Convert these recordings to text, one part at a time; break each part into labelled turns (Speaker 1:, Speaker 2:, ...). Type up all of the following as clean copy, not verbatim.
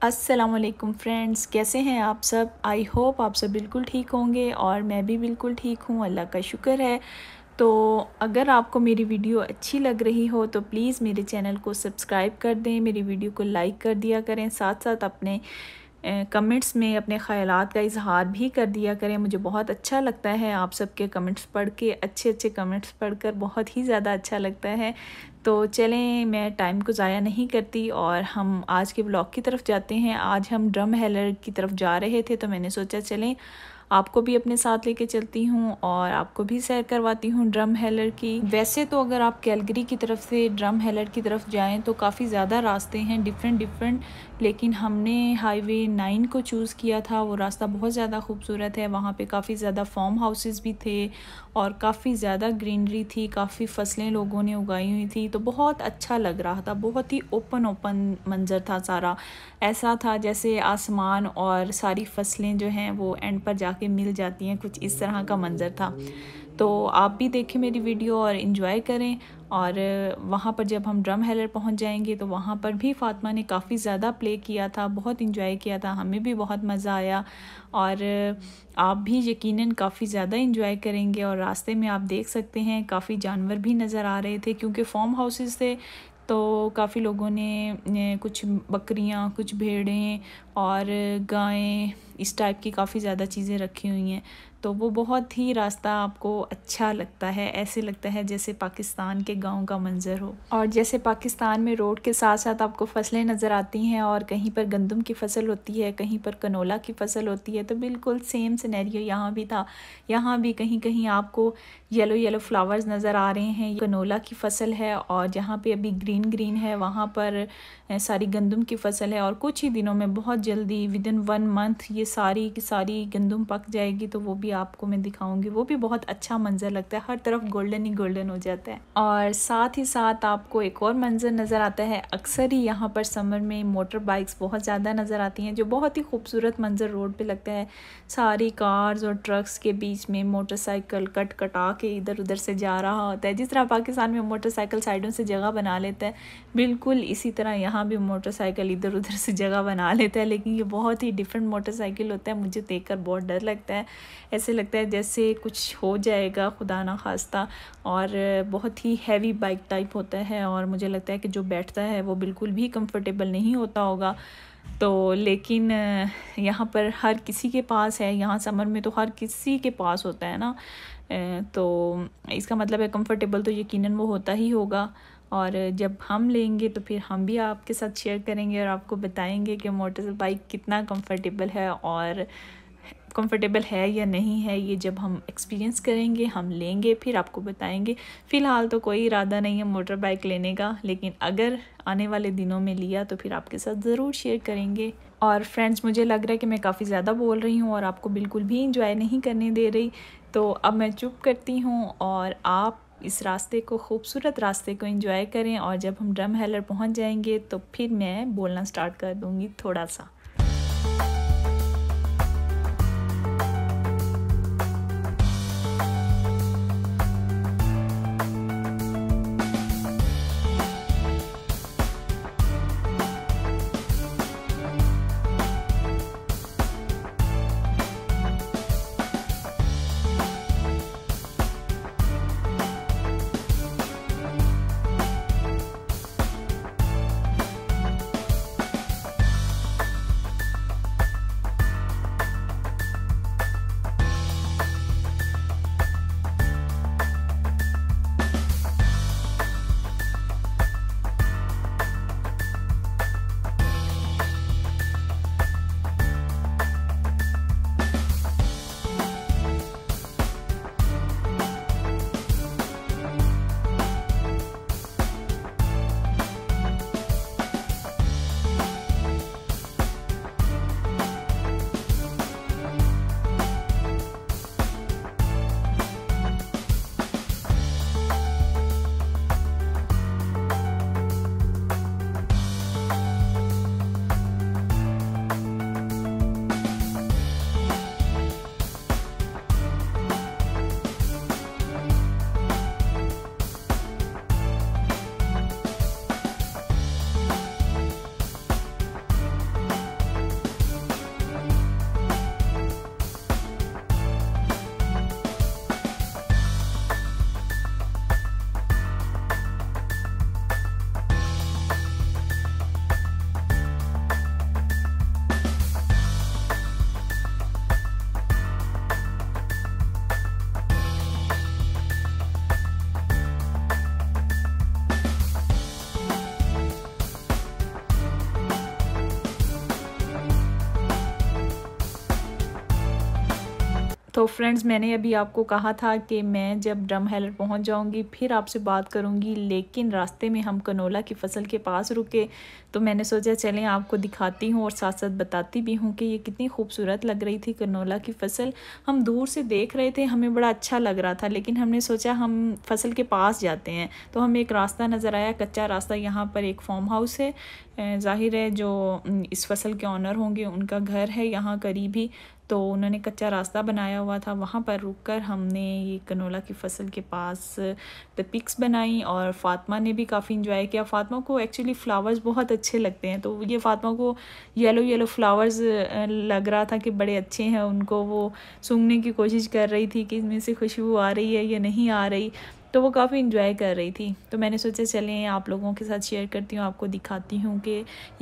Speaker 1: अस्सलामुअलैकुम फ्रेंड्स, कैसे हैं आप सब। आई होप आप सब बिल्कुल ठीक होंगे और मैं भी बिल्कुल ठीक हूँ, अल्लाह का शुक्र है। तो अगर आपको मेरी वीडियो अच्छी लग रही हो तो प्लीज़ मेरे चैनल को सब्सक्राइब कर दें, मेरी वीडियो को लाइक कर दिया करें, साथ साथ अपने कमेंट्स में अपने ख़यालात का इजहार भी कर दिया करें। मुझे बहुत अच्छा लगता है आप सबके कमेंट्स पढ़ के, अच्छे अच्छे कमेंट्स पढ़कर बहुत ही ज़्यादा अच्छा लगता है। तो चलें, मैं टाइम को ज़ाया नहीं करती और हम आज के ब्लॉग की तरफ जाते हैं। आज हम ड्रम हेलर की तरफ जा रहे थे तो मैंने सोचा चलें आपको भी अपने साथ लेके चलती हूँ और आपको भी सैर करवाती हूँ ड्रम हेलर की। वैसे तो अगर आप कैलगरी की तरफ से ड्रम हेलर की तरफ जाएं तो काफ़ी ज़्यादा रास्ते हैं डिफरेंट, लेकिन हमने हाईवे 9 को चूज़ किया था। वो रास्ता बहुत ज़्यादा खूबसूरत है, वहाँ पे काफ़ी ज़्यादा फार्म हाउसेस भी थे और काफ़ी ज़्यादा ग्रीनरी थी, काफ़ी फसलें लोगों ने उगाई हुई थी, तो बहुत अच्छा लग रहा था। बहुत ही ओपन मंज़र था सारा, ऐसा था जैसे आसमान और सारी फसलें जो हैं वो एंड पर जाके मिल जाती हैं, कुछ इस तरह का मंज़र था। तो आप भी देखें मेरी वीडियो और इन्जॉय करें। और वहाँ पर जब हम ड्रम हेलर पहुँच जाएंगे तो वहाँ पर भी फ़ातिमा ने काफ़ी ज़्यादा प्ले किया था, बहुत इन्जॉय किया था, हमें भी बहुत मज़ा आया और आप भी यकीनन काफ़ी ज़्यादा इन्जॉय करेंगे। और रास्ते में आप देख सकते हैं काफ़ी जानवर भी नज़र आ रहे थे, क्योंकि फार्म हाउसेस थे तो काफ़ी लोगों ने कुछ बकरियां, कुछ भेड़ें और गायें, इस टाइप की काफ़ी ज़्यादा चीज़ें रखी हुई हैं। तो वो बहुत ही रास्ता आपको अच्छा लगता है, ऐसे लगता है जैसे पाकिस्तान के गांव का मंज़र हो। और जैसे पाकिस्तान में रोड के साथ साथ आपको फसलें नज़र आती हैं और कहीं पर गंदम की फसल होती है, कहीं पर कनोला की फसल होती है, तो बिल्कुल सेम सिनेरियो यहाँ भी था। यहाँ भी कहीं कहीं आपको येलो फ्लावर्स नज़र आ रहे हैं, कनोला की फसल है, और जहाँ पे अभी ग्रीन है वहाँ पर सारी गंदम की फसल है। और कुछ ही दिनों में, बहुत जल्दी, विदिन 1 मंथ ये सारी की सारी गंदम पक जाएगी, तो वो भी आपको मैं दिखाऊंगी। वो भी बहुत अच्छा मंजर लगता है, हर तरफ गोल्डन ही गोल्डन हो जाता है। और साथ ही साथ आपको एक और मंजर नज़र आता है, अक्सर ही यहाँ पर समर में मोटर बाइक्स बहुत ज़्यादा नज़र आती हैं, जो बहुत ही खूबसूरत मंजर रोड पे लगता है। सारी कार्स और ट्रक्स के बीच में मोटरसाइकिल कट कटा के इधर उधर से जा रहा होता है। जिस तरह पाकिस्तान में मोटरसाइकिल साइडों से जगह बना लेता है, बिल्कुल इसी तरह यहाँ भी मोटरसाइकिल इधर उधर से जगह बना लेता है। लेकिन ये बहुत ही डिफरेंट मोटरसाइकिल होता है, मुझे देखकर बहुत डर लगता है। ऐसे लगता है जैसे कुछ हो जाएगा, खुदा ना खास्ता। और बहुत ही हैवी बाइक टाइप होता है और मुझे लगता है कि जो बैठता है वो बिल्कुल भी कंफर्टेबल नहीं होता होगा। तो लेकिन यहाँ पर हर किसी के पास है, यहाँ समर में तो हर किसी के पास होता है ना, तो इसका मतलब है कंफर्टेबल तो यकीनन वो होता ही होगा। और जब हम लेंगे तो फिर हम भी आपके साथ शेयर करेंगे और आपको बताएंगे कि मोटर बाइक कितना कंफर्टेबल है और कंफर्टेबल है या नहीं है। ये जब हम एक्सपीरियंस करेंगे, हम लेंगे, फिर आपको बताएंगे। फ़िलहाल तो कोई इरादा नहीं है मोटर बाइक लेने का, लेकिन अगर आने वाले दिनों में लिया तो फिर आपके साथ ज़रूर शेयर करेंगे। और फ्रेंड्स, मुझे लग रहा है कि मैं काफ़ी ज़्यादा बोल रही हूँ और आपको बिल्कुल भी इंजॉय नहीं करने दे रही, तो अब मैं चुप करती हूँ और आप इस रास्ते को, खूबसूरत रास्ते को एंजॉय करें। और जब हम ड्रम हेलर पहुँच जाएंगे तो फिर मैं बोलना स्टार्ट कर दूँगी थोड़ा सा। तो फ्रेंड्स, मैंने अभी आपको कहा था कि मैं जब ड्रम हेलर पहुंच जाऊंगी फिर आपसे बात करूंगी, लेकिन रास्ते में हम कनोला की फ़सल के पास रुके तो मैंने सोचा चलें आपको दिखाती हूं और साथ साथ बताती भी हूं कि ये कितनी खूबसूरत लग रही थी कनोला की फ़सल। हम दूर से देख रहे थे, हमें बड़ा अच्छा लग रहा था, लेकिन हमने सोचा हम फ़सल के पास जाते हैं तो हमें एक रास्ता नज़र आया, कच्चा रास्ता। यहाँ पर एक फार्म हाउस है, ज़ाहिर है जो इस फ़सल के ऑनर होंगे उनका घर है यहाँ करीब ही, तो उन्होंने कच्चा रास्ता बनाया हुआ था। वहाँ पर रुककर हमने ये कनोला की फ़सल के पास पिक्स बनाई और फ़ातिमा ने भी काफ़ी इंजॉय किया। फ़ातिमा को एक्चुअली फ़्लावर्स बहुत अच्छे लगते हैं, तो ये फ़ातिमा को येलो येलो फ्लावर्स लग रहा था कि बड़े अच्छे हैं, उनको वो सूंघने की कोशिश कर रही थी कि इनमें से खुशबू आ रही है या नहीं आ रही, तो वो काफ़ी इंजॉय कर रही थी। तो मैंने सोचा चलें आप लोगों के साथ शेयर करती हूँ, आपको दिखाती हूँ कि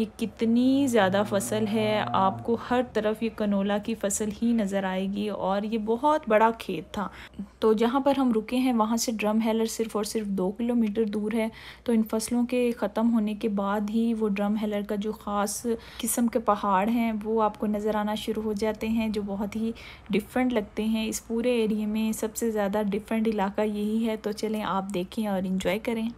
Speaker 1: ये कितनी ज़्यादा फ़सल है। आपको हर तरफ ये कनोला की फ़सल ही नज़र आएगी और ये बहुत बड़ा खेत था। तो जहाँ पर हम रुके हैं वहाँ से ड्रम हेलर सिर्फ़ और सिर्फ 2 किलोमीटर दूर है। तो इन फसलों के ख़त्म होने के बाद ही वो ड्रम हेलर का जो ख़ास किस्म के पहाड़ हैं वो आपको नज़र आना शुरू हो जाते हैं, जो बहुत ही डिफरेंट लगते हैं। इस पूरे एरिया में सबसे ज़्यादा डिफरेंट इलाका यही है। तो चलें आप देखें और इन्जॉय करें।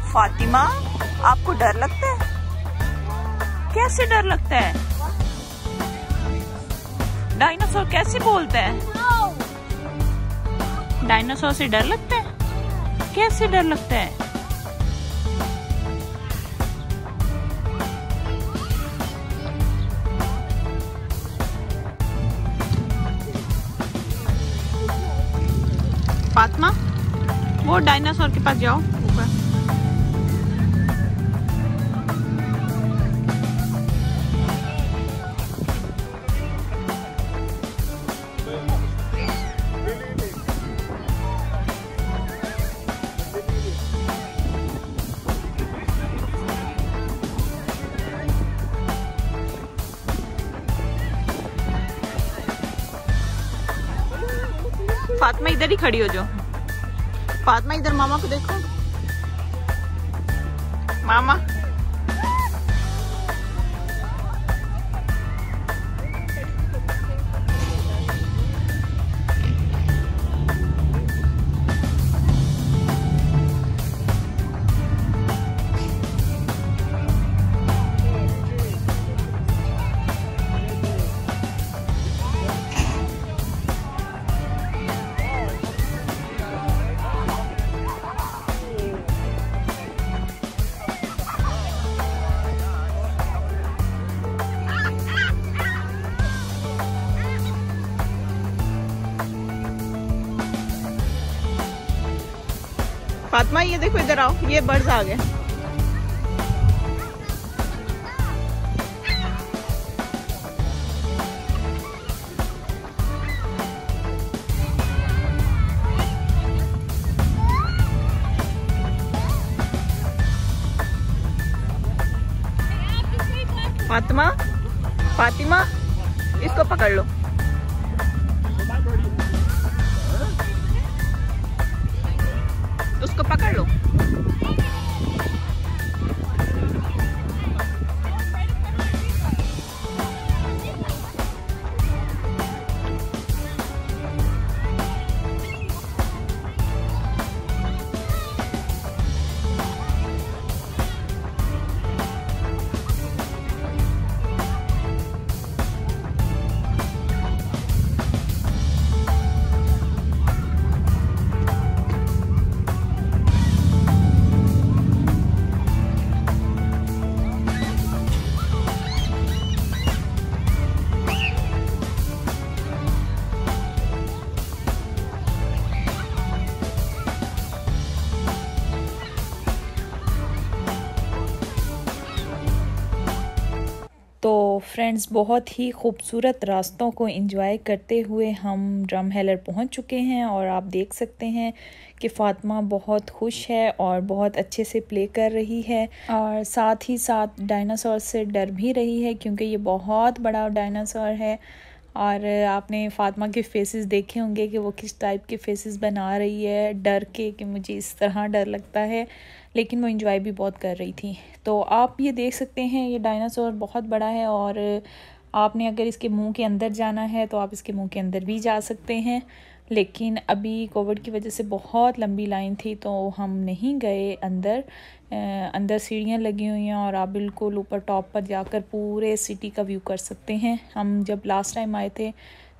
Speaker 1: फातिमा, आपको डर लगता है? कैसे डर लगता है? डायनासोर कैसे बोलता है? डायनासोर से डर लगता है? कैसे डर लगता है? फातिमा, वो डायनासोर के पास जाओ ऊपर। फातिमा इधर ही खड़ी हो जाओ। फातिमा इधर मामा को देखो। मामा, फातिमा ये देखो, इधर आओ, ये बर्ड्स आ गए। फातिमा, फातिमा इसको पकड़ लो। उसको पकड़ लो। तो फ्रेंड्स, बहुत ही खूबसूरत रास्तों को एंजॉय करते हुए हम ड्रमहेलर पहुंच चुके हैं और आप देख सकते हैं कि फातिमा बहुत खुश है और बहुत अच्छे से प्ले कर रही है और साथ ही साथ डायनासोर से डर भी रही है क्योंकि ये बहुत बड़ा डायनासोर है। और आपने फातिमा के फेसेस देखे होंगे कि वो किस टाइप के फेसेस बना रही है डर के, कि मुझे इस तरह डर लगता है, लेकिन वो एंजॉय भी बहुत कर रही थी। तो आप ये देख सकते हैं ये डायनासोर बहुत बड़ा है और आपने अगर इसके मुंह के अंदर जाना है तो आप इसके मुंह के अंदर भी जा सकते हैं, लेकिन अभी कोविड की वजह से बहुत लंबी लाइन थी तो हम नहीं गए अंदर। अंदर सीढ़ियाँ लगी हुई हैं और आप बिल्कुल ऊपर टॉप पर जाकर पूरे सिटी का व्यू कर सकते हैं। हम जब लास्ट टाइम आए थे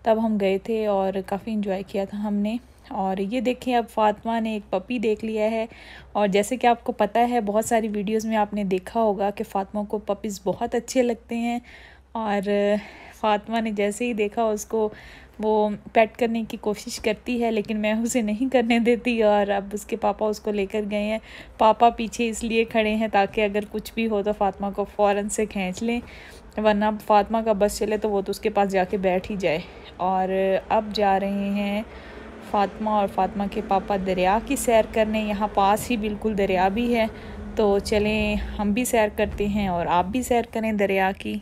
Speaker 1: तब हम गए थे और काफ़ी एंजॉय किया था हमने। और ये देखें, अब फातिमा ने एक पपी देख लिया है और जैसे कि आपको पता है बहुत सारी वीडियोस में आपने देखा होगा कि फातिमा को पपीज़ बहुत अच्छे लगते हैं और फातिमा ने जैसे ही देखा उसको वो पेट करने की कोशिश करती है, लेकिन मैं उसे नहीं करने देती और अब उसके पापा उसको लेकर गए हैं। पापा पीछे इसलिए खड़े हैं ताकि अगर कुछ भी हो तो फातिमा को फ़ौरन से खींच लें, वरना फातिमा का बस चले तो वो तो उसके पास जाके बैठ ही जाए। और अब जा रहे हैं फातिमा और फातिमा के पापा दरिया की सैर करने। यहाँ पास ही बिल्कुल दरिया भी है, तो चलें हम भी सैर करते हैं और आप भी सैर करें दरिया की।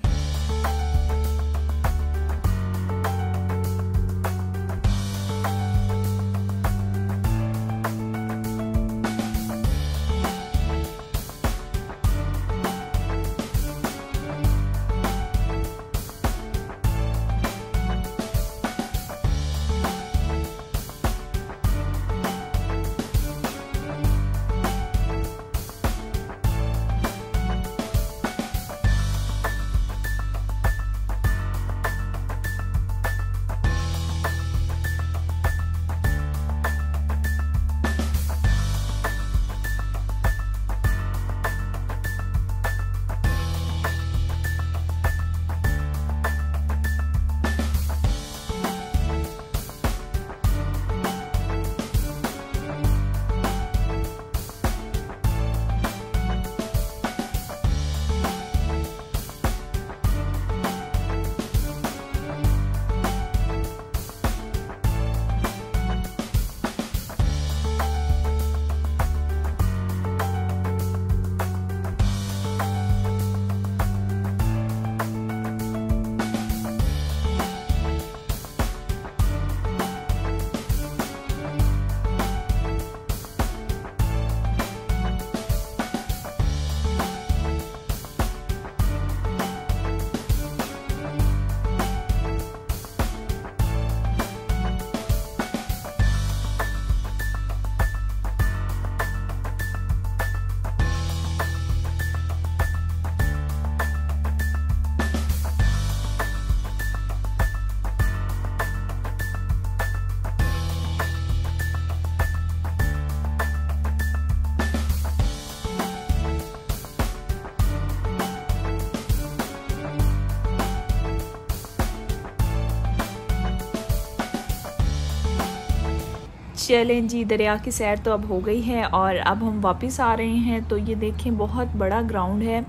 Speaker 1: चलें जी, दरिया की सैर तो अब हो गई है और अब हम वापस आ रहे हैं। तो ये देखें बहुत बड़ा ग्राउंड है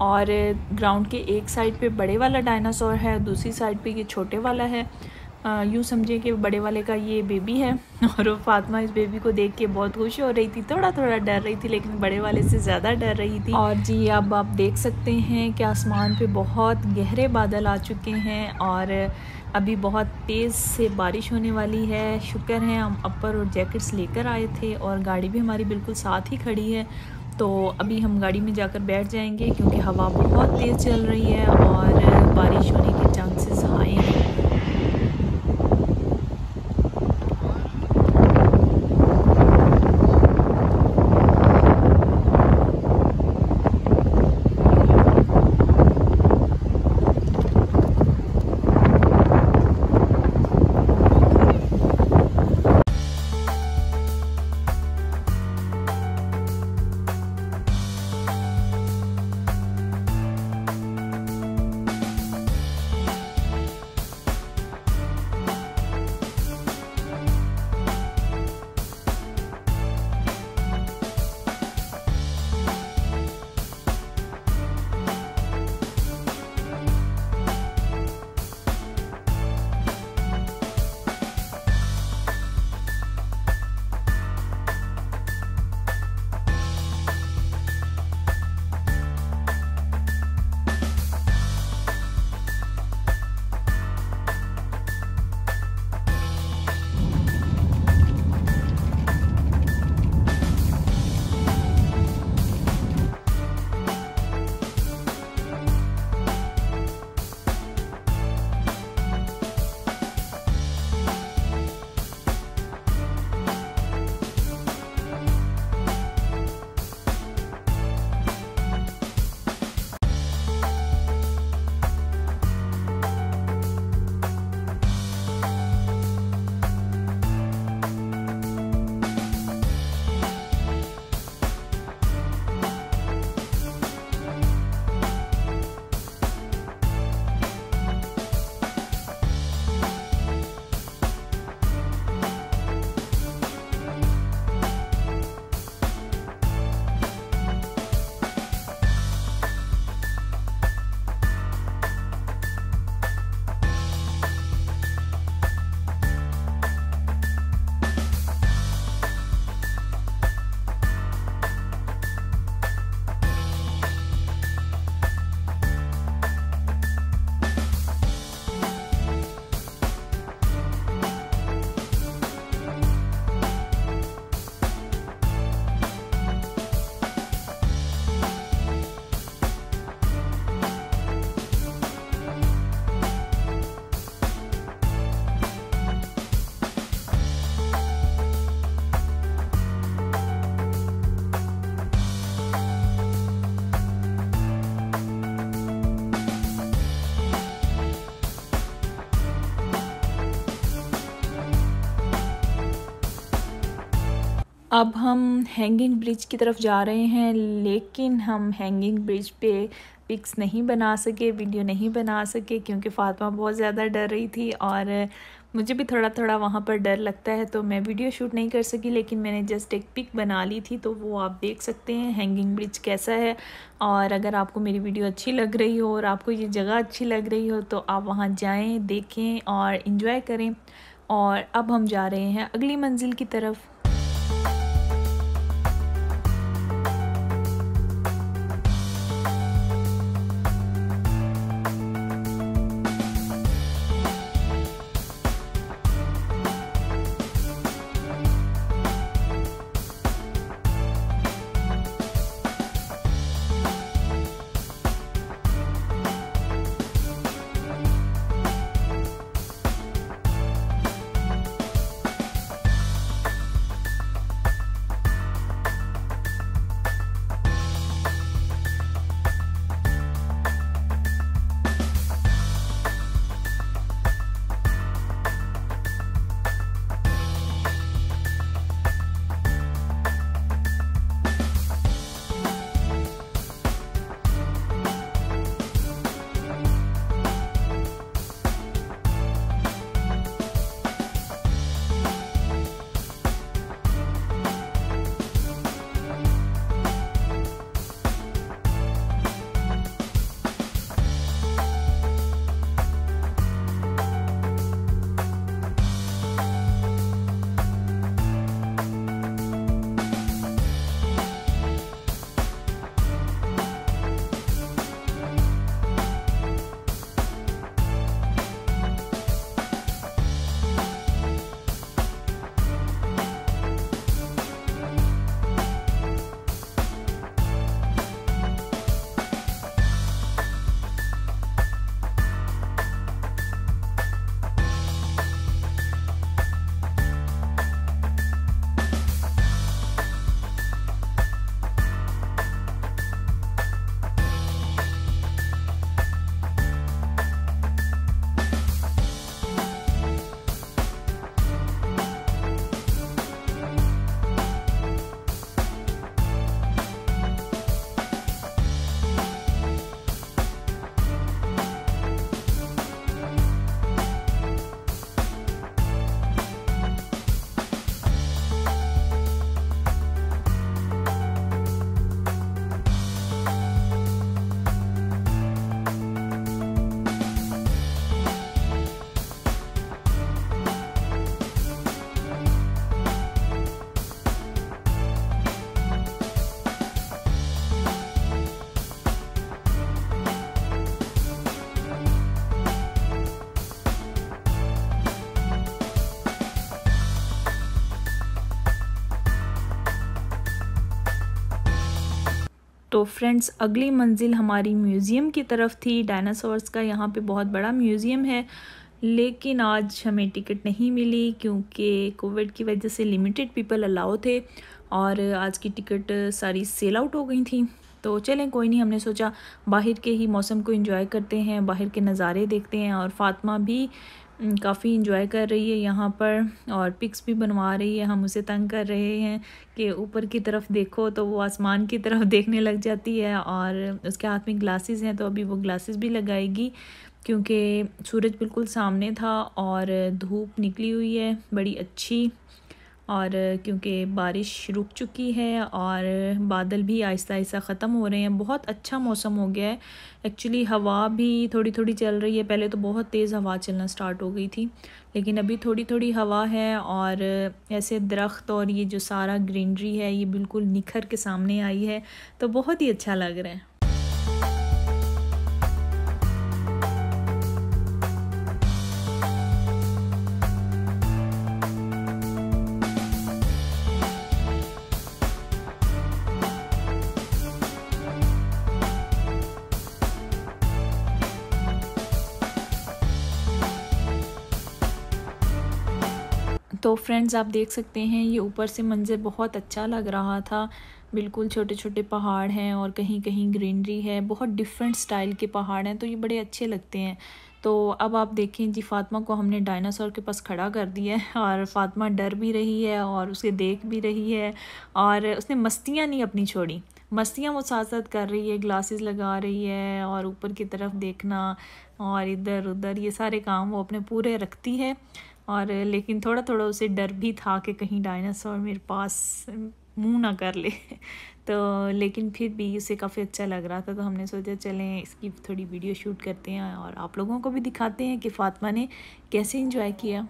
Speaker 1: और ग्राउंड के एक साइड पे बड़े वाला डायनासोर है, दूसरी साइड पे ये छोटे वाला है। यूँ समझे कि बड़े वाले का ये बेबी है और वो फातिमा इस बेबी को देख के बहुत खुश हो रही थी, थोड़ा थोड़ा डर रही थी, लेकिन बड़े वाले से ज़्यादा डर रही थी। और जी अब आप देख सकते हैं कि आसमान पे बहुत गहरे बादल आ चुके हैं और अभी बहुत तेज़ से बारिश होने वाली है। शुक्र है हम अपर और जैकेट्स लेकर आए थे और गाड़ी भी हमारी बिल्कुल साथ ही खड़ी है। तो अभी हम गाड़ी में जाकर बैठ जाएंगे क्योंकि हवा बहुत तेज़ चल रही है और बारिश होने के चांसेस हाई हैं। अब हम हैंगिंग ब्रिज की तरफ जा रहे हैं, लेकिन हम हैंगिंग ब्रिज पे पिक्स नहीं बना सके, वीडियो नहीं बना सके क्योंकि फ़ातिमा बहुत ज़्यादा डर रही थी और मुझे भी थोड़ा थोड़ा वहाँ पर डर लगता है, तो मैं वीडियो शूट नहीं कर सकी। लेकिन मैंने जस्ट एक पिक बना ली थी, तो वो आप देख सकते हैं हैंगिंग ब्रिज कैसा है। और अगर आपको मेरी वीडियो अच्छी लग रही हो और आपको ये जगह अच्छी लग रही हो तो आप वहाँ जाएँ, देखें और इन्जॉय करें। और अब हम जा रहे हैं अगली मंजिल की तरफ। तो फ्रेंड्स अगली मंजिल हमारी म्यूज़ियम की तरफ थी। डायनासोर्स का यहाँ पे बहुत बड़ा म्यूज़ियम है, लेकिन आज हमें टिकट नहीं मिली क्योंकि कोविड की वजह से लिमिटेड पीपल अलाउ थे और आज की टिकट सारी सेल आउट हो गई थी। तो चलें कोई नहीं, हमने सोचा बाहर के ही मौसम को एंजॉय करते हैं, बाहर के नज़ारे देखते हैं। और फ़ातिमा भी काफ़ी इंजॉय कर रही है यहाँ पर और पिक्स भी बनवा रही है। हम उसे तंग कर रहे हैं कि ऊपर की तरफ देखो, तो वो आसमान की तरफ देखने लग जाती है। और उसके हाथ में ग्लासेस हैं, तो अभी वो ग्लासेस भी लगाएगी क्योंकि सूरज बिल्कुल सामने था और धूप निकली हुई है बड़ी अच्छी। और क्योंकि बारिश रुक चुकी है और बादल भी आहिस्ता आहिस्ता ख़त्म हो रहे हैं, बहुत अच्छा मौसम हो गया है। एक्चुअली हवा भी थोड़ी थोड़ी चल रही है, पहले तो बहुत तेज़ हवा चलना स्टार्ट हो गई थी, लेकिन अभी थोड़ी थोड़ी हवा है। और ऐसे दरख्त और ये जो सारा ग्रीनरी है ये बिल्कुल निखर के सामने आई है, तो बहुत ही अच्छा लग रहा है। तो फ्रेंड्स आप देख सकते हैं ये ऊपर से मंज़र बहुत अच्छा लग रहा था। बिल्कुल छोटे छोटे पहाड़ हैं और कहीं कहीं ग्रीनरी है, बहुत डिफरेंट स्टाइल के पहाड़ हैं, तो ये बड़े अच्छे लगते हैं। तो अब आप देखें जी, फ़ातिमा को हमने डायनासोर के पास खड़ा कर दिया है और फ़ातिमा डर भी रही है और उसे देख भी रही है और उसने मस्तियाँ नहीं अपनी छोड़ी। मस्तियाँ वो साथ साथ कर रही है, ग्लासेस लगा रही है और ऊपर की तरफ देखना और इधर उधर ये सारे काम वो अपने पूरे रखती है। और लेकिन थोड़ा थोड़ा उसे डर भी था कि कहीं डायनासोर मेरे पास मुंह ना कर ले तो लेकिन फिर भी उसे काफ़ी अच्छा लग रहा था, तो हमने सोचा चलें इसकी थोड़ी वीडियो शूट करते हैं और आप लोगों को भी दिखाते हैं कि फ़ातिमा ने कैसे एंजॉय किया।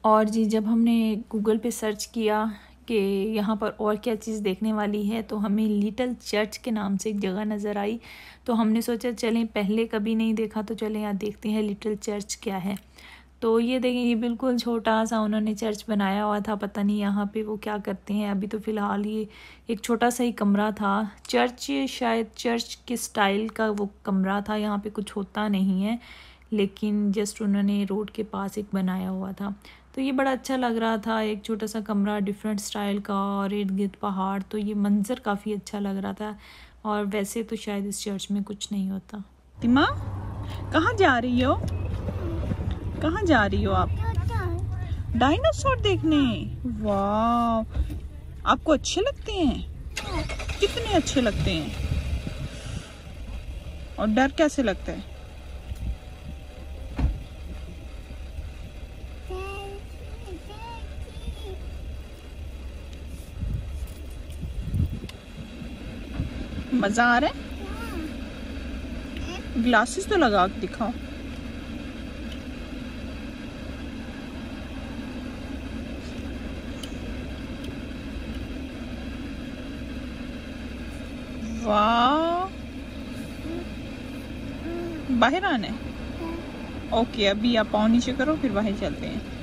Speaker 1: और जी जब हमने गूगल पे सर्च किया कि यहाँ पर और क्या चीज़ देखने वाली है, तो हमें लिटिल चर्च के नाम से एक जगह नज़र आई। तो हमने सोचा चलें, पहले कभी नहीं देखा तो चलें यहाँ देखते हैं लिटिल चर्च क्या है। तो ये देखें, ये बिल्कुल छोटा सा उन्होंने चर्च बनाया हुआ था, पता नहीं यहाँ पे वो क्या करते हैं। अभी तो फ़िलहाल ये एक छोटा सा ही कमरा था। चर्च शायद चर्च के स्टाइल का वो कमरा था, यहाँ पे कुछ होता नहीं है, लेकिन जस्ट उन्होंने रोड के पास एक बनाया हुआ था। तो ये बड़ा अच्छा लग रहा था, एक छोटा सा कमरा डिफरेंट स्टाइल का और इर्द गिर्द पहाड़, तो ये मंज़र काफ़ी अच्छा लग रहा था। और वैसे तो शायद इस चर्च में कुछ नहीं होता। तिमा कहाँ जा रही हो? कहाँ जा रही हो आप? डायनासोर देखने। वाह, आपको अच्छे लगते हैं? कितने अच्छे लगते हैं? और डर कैसे लगता है? मजा आ रहा है? ग्लासेस तो लगा के दिखाओ। वाह, बाहर आना है? ओके, अभी आप पाँव नीचे करो फिर बाहर चलते हैं।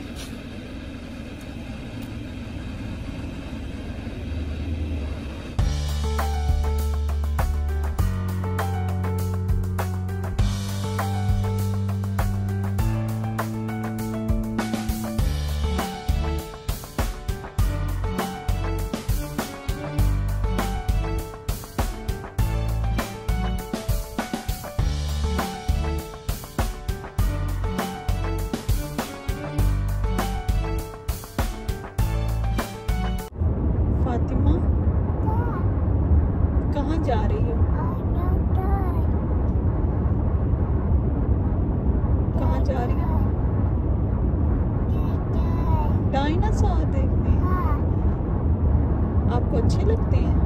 Speaker 1: जा रही हो? कहाँ जा रही हो? डायनासोर देखने। आपको अच्छे लगते हैं?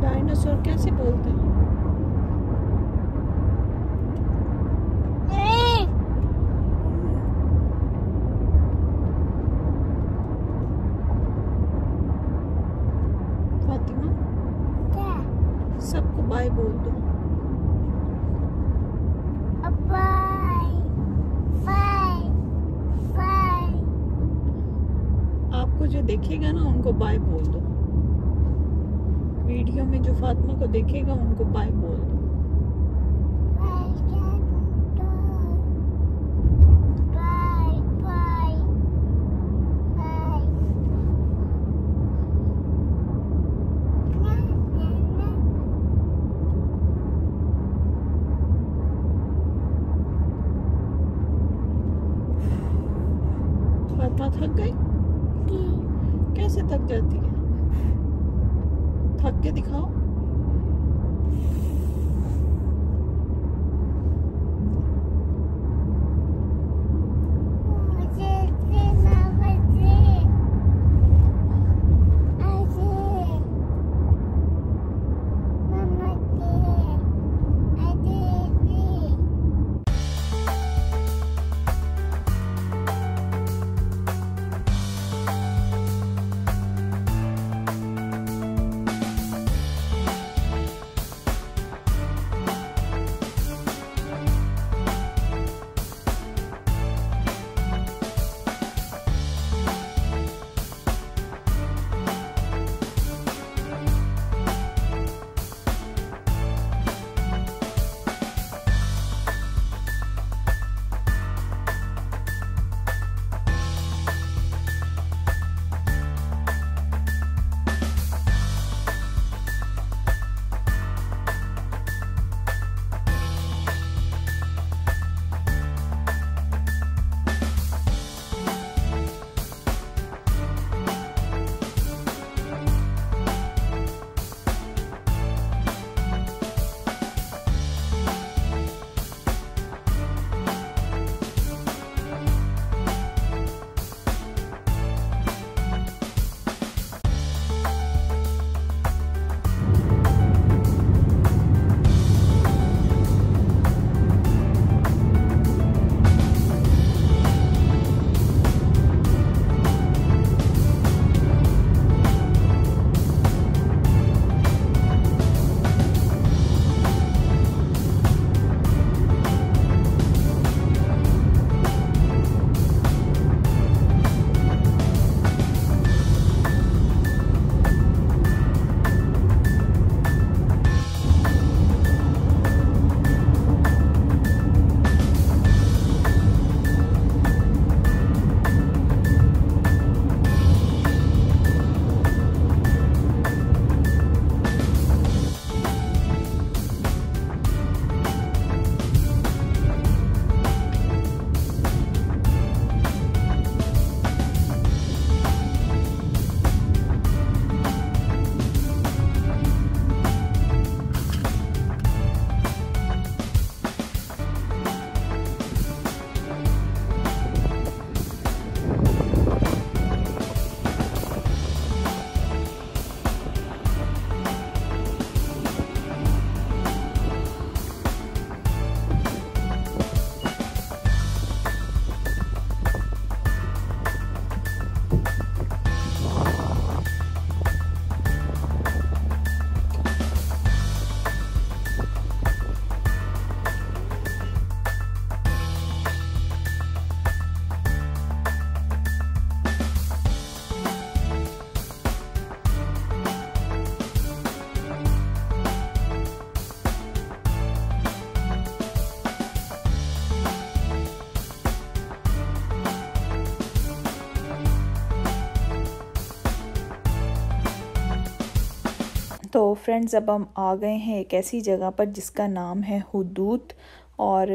Speaker 1: डायनासोर कैसे बोलते हैं? फातिमा, सबको बाय बोल दो। आपको जो देखेगा ना उनको बाय बोल दो। वीडियो में जो फातिमा को देखेगा उनको बाय बोल दो। फातिमा थक गई? कैसे थक जाती है? थक के दिखाओ। तो फ्रेंड्स अब हम आ गए हैं एक ऐसी जगह पर जिसका नाम है हुदूद। और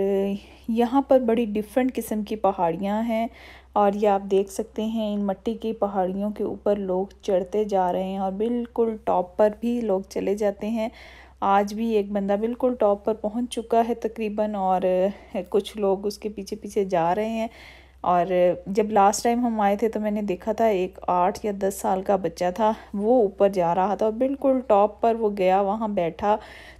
Speaker 1: यहाँ पर बड़ी डिफरेंट किस्म की पहाड़ियाँ हैं और ये आप देख सकते हैं इन मट्टी की पहाड़ियों के ऊपर लोग चढ़ते जा रहे हैं और बिल्कुल टॉप पर भी लोग चले जाते हैं। आज भी एक बंदा बिल्कुल टॉप पर पहुँच चुका है तकरीबन, और कुछ लोग उसके पीछे पीछे जा रहे हैं। और जब लास्ट टाइम हम आए थे तो मैंने देखा था एक 8 या 10 साल का बच्चा था, वो ऊपर जा रहा था और बिल्कुल टॉप पर वो गया, वहाँ बैठा,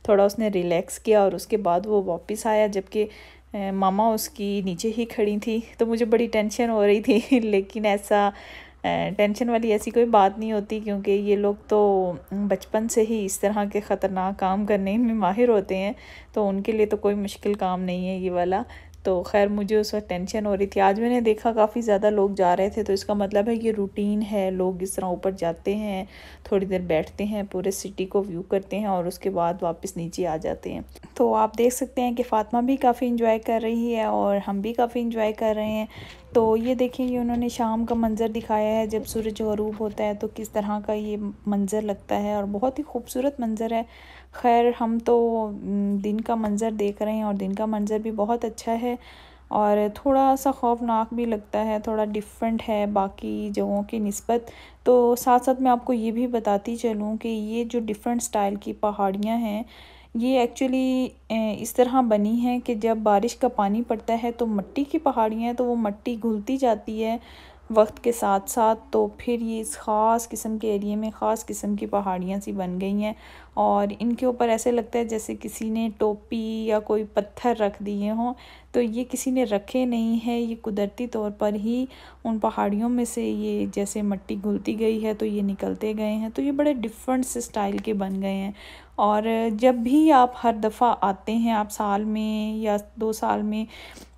Speaker 1: थोड़ा उसने रिलैक्स किया और उसके बाद वो वापस आया, जबकि मामा उसकी नीचे ही खड़ी थी। तो मुझे बड़ी टेंशन हो रही थी लेकिन ऐसा टेंशन वाली ऐसी कोई बात नहीं होती, क्योंकि ये लोग तो बचपन से ही इस तरह के ख़तरनाक काम करने में माहिर होते हैं, तो उनके लिए तो कोई मुश्किल काम नहीं है ये वाला। तो खैर मुझे उस वक्त टेंशन हो रही थी। आज मैंने देखा काफ़ी ज़्यादा लोग जा रहे थे, तो इसका मतलब है ये रूटीन है, लोग इस तरह ऊपर जाते हैं, थोड़ी देर बैठते हैं, पूरे सिटी को व्यू करते हैं और उसके बाद वापस नीचे आ जाते हैं। तो आप देख सकते हैं कि फ़ातिमा भी काफ़ी इंजॉय कर रही है और हम भी काफ़ी इंजॉय कर रहे हैं। तो ये देखें, ये उन्होंने शाम का मंज़र दिखाया है, जब सूरज ग़रूब होता है तो किस तरह का ये मंज़र लगता है और बहुत ही खूबसूरत मंज़र है। खैर हम तो दिन का मंज़र देख रहे हैं और दिन का मंज़र भी बहुत अच्छा है और थोड़ा सा खौफनाक भी लगता है, थोड़ा डिफरेंट है बाकी जगहों की निस्बत। तो साथ साथ मैं आपको ये भी बताती चलूँ कि ये जो डिफरेंट स्टाइल की पहाड़ियाँ हैं, ये एक्चुअली इस तरह बनी हैं कि जब बारिश का पानी पड़ता है तो मिट्टी की पहाड़ियाँ हैं, तो वो मिट्टी घुलती जाती है वक्त के साथ साथ, तो फिर ये इस ख़ास किस्म के एरिए में ख़ास किस्म की पहाड़ियाँ सी बन गई हैं और इनके ऊपर ऐसे लगता है जैसे किसी ने टोपी या कोई पत्थर रख दिए हों। तो ये किसी ने रखे नहीं है, ये कुदरती तौर पर ही उन पहाड़ियों में से ये जैसे मिट्टी घुलती गई है तो ये निकलते गए हैं। तो ये बड़े डिफरेंट से स्टाइल के बन गए हैं। और जब भी आप हर दफ़ा आते हैं, आप साल में या 2 साल में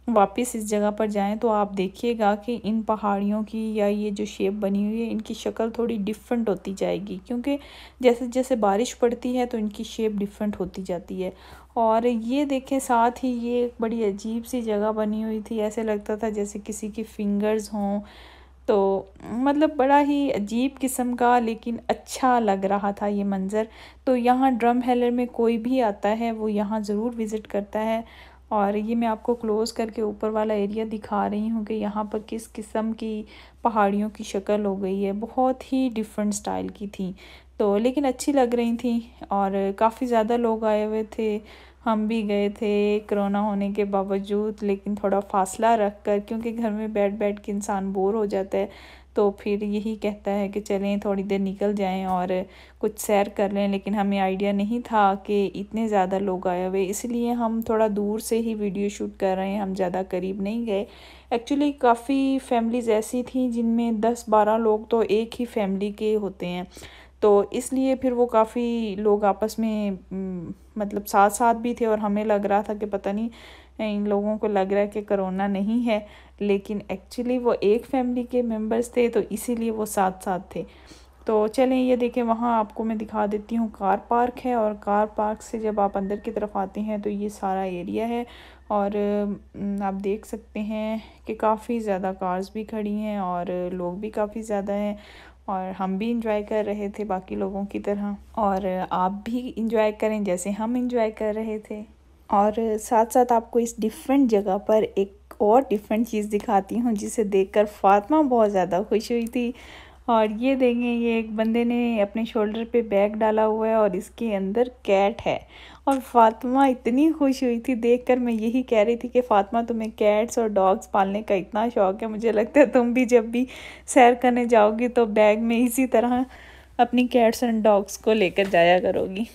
Speaker 1: वापस इस जगह पर जाएं, तो आप देखिएगा कि इन पहाड़ियों की या ये जो शेप बनी हुई है, इनकी शक्ल थोड़ी डिफरेंट होती जाएगी, क्योंकि जैसे जैसे बारिश पड़ती है तो इनकी शेप डिफरेंट होती जाती है। और ये देखें, साथ ही ये एक बड़ी अजीब सी जगह बनी हुई थी, ऐसे लगता था जैसे किसी की फिंगर्स हों, तो मतलब बड़ा ही अजीब किस्म का, लेकिन अच्छा लग रहा था ये मंज़र। तो यहाँ ड्रमहैलर में कोई भी आता है वो यहाँ ज़रूर विज़िट करता है। और ये मैं आपको क्लोज़ करके ऊपर वाला एरिया दिखा रही हूँ कि यहाँ पर किस किस्म की पहाड़ियों की शक्ल हो गई है, बहुत ही डिफरेंट स्टाइल की थी, तो लेकिन अच्छी लग रही थी। और काफ़ी ज़्यादा लोग आए हुए थे, हम भी गए थे कोरोना होने के बावजूद, लेकिन थोड़ा फासला रख कर, क्योंकि घर में बैठ बैठ के इंसान बोर हो जाता है, तो फिर यही कहता है कि चलें थोड़ी देर निकल जाएं और कुछ सैर कर लें। लेकिन हमें आइडिया नहीं था कि इतने ज़्यादा लोग आए हुए, इसलिए हम थोड़ा दूर से ही वीडियो शूट कर रहे हैं, हम ज़्यादा करीब नहीं गए। एक्चुअली काफ़ी फैमिलीज़ ऐसी थी जिनमें 10-12 लोग तो एक ही फैमिली के होते हैं, तो इसलिए फिर वो काफ़ी लोग आपस में मतलब साथ साथ भी थे और हमें लग रहा था कि पता नहीं इन लोगों को लग रहा है कि कोरोना नहीं है, लेकिन एक्चुअली वो एक फैमिली के मेंबर्स थे, तो इसीलिए वो साथ साथ थे। तो चलें ये देखें, वहाँ आपको मैं दिखा देती हूँ, कार पार्क है और कार पार्क से जब आप अंदर की तरफ आते हैं तो ये सारा एरिया है। और आप देख सकते हैं कि काफ़ी ज़्यादा कार्स भी खड़ी हैं और लोग भी काफ़ी ज़्यादा हैं और हम भी इंजॉय कर रहे थे बाकी लोगों की तरह, और आप भी इंजॉय करें जैसे हम इंजॉय कर रहे थे। और साथ साथ आपको इस डिफरेंट जगह पर एक और डिफरेंट चीज़ दिखाती हूँ जिसे देखकर फ़ातिमा बहुत ज़्यादा खुश हुई थी। और ये देखें, ये एक बंदे ने अपने शोल्डर पे बैग डाला हुआ है और इसके अंदर कैट है, और फ़ातिमा इतनी खुश हुई थी देखकर। मैं यही कह रही थी कि फ़ातिमा, तुम्हें कैट्स और डॉग्स पालने का इतना शौक़ है, मुझे लगता है तुम भी जब भी सैर करने जाओगी तो बैग में इसी तरह अपनी कैट्स एंड डॉग्स को लेकर जाया करोगी।